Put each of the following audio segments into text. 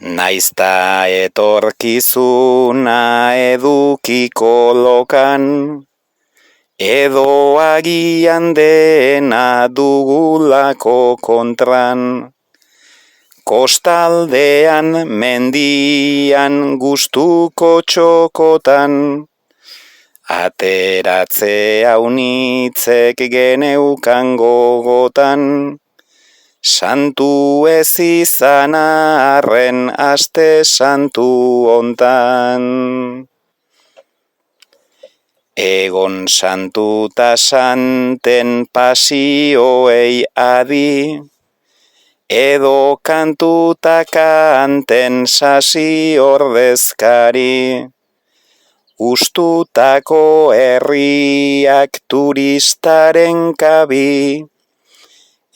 Naizta etorkizuna edukiko lokan, edo agian dena dugulako kontran. Kostaldean, mendian, gustuko txokotan, ateratze haunitzek geneukan gogotan. Santu ez izan arren aste santu hontan. Egon santu ta santen pasioei adi, edo kantu ta kanten sasi ordezkari. Ustutako herriak turistaren kabi,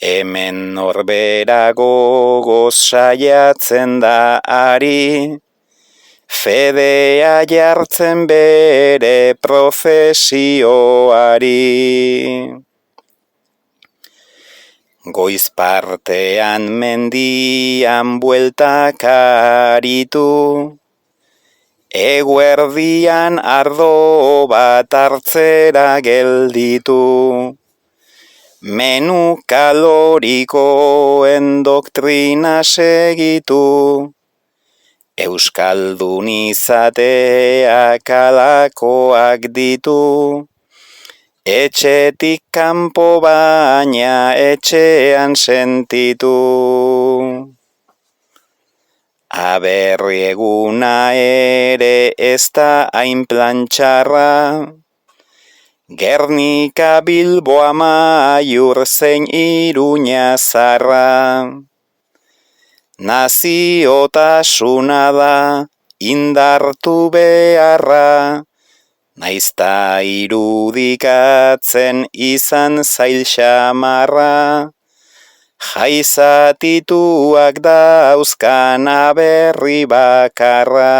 hemen norbera gogoz saiatzen da ari, fedea jartzen bere profesioari. Goiz partean mendian bueltak aritu, eguerdian ardo bat hartzera gelditu. Menu kalorikoen doktrina segitu, euskaldun izateak alakoak ditu, etxetik kanpo baina etxean sentitu. Aberri eguna ere ez da hain plantxarra, Gernika, Bilbo, Amaiur zein Iruña zarra. Naziotasuna da indartu beharra, naizta irudikatzen izan zail xamarra. Jaizatituak dauzkan aberri bakarra.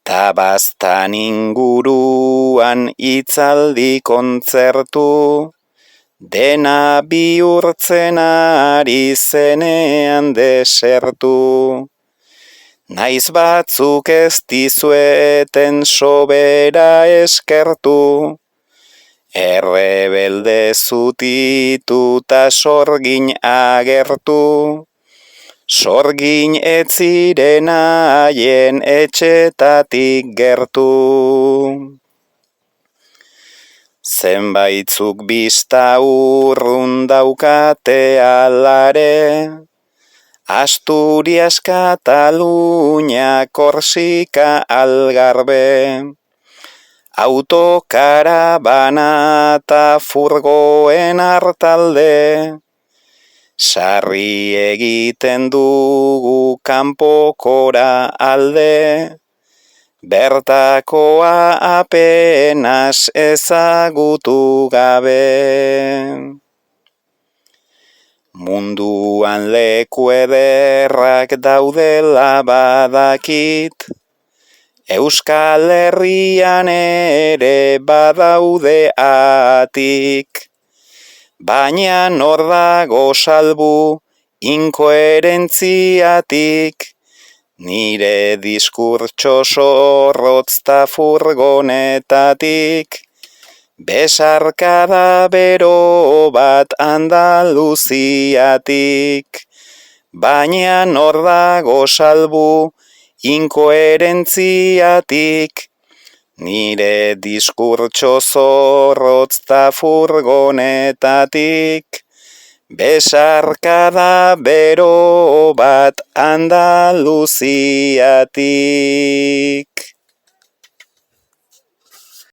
Tabaztan inguruan hitzaldi kontzertu, dena bihurtzen ari zenean desertu. Naiz batzuk ez dizueten sobera eskertu, errebelde zutitu ta sorgin agertu. Sorgin ez ziren haien etxetatik gertu. Zenbaitzuk bista urrun daukate alare, Asturias, Kataluña, Korsika, Algarbe. Autokarabana ta furgoen artalde, sarri egiten dugu kanpokora alde, bertakoa apenas ezagutu gabe. Munduan leku ederrak daudela badakit, Euskal Herrian ere badaude atik. Baina nor dago salbu inkoherentziatik, nire diskurtso zorrotz ta furgonetatik, besarkada bero bat Andaluziatik. Baina nor dago salbu inkoherentziatik, nire diskurtso zorrotz ta furgonetatik, besarkada bero bat Andaluziatik.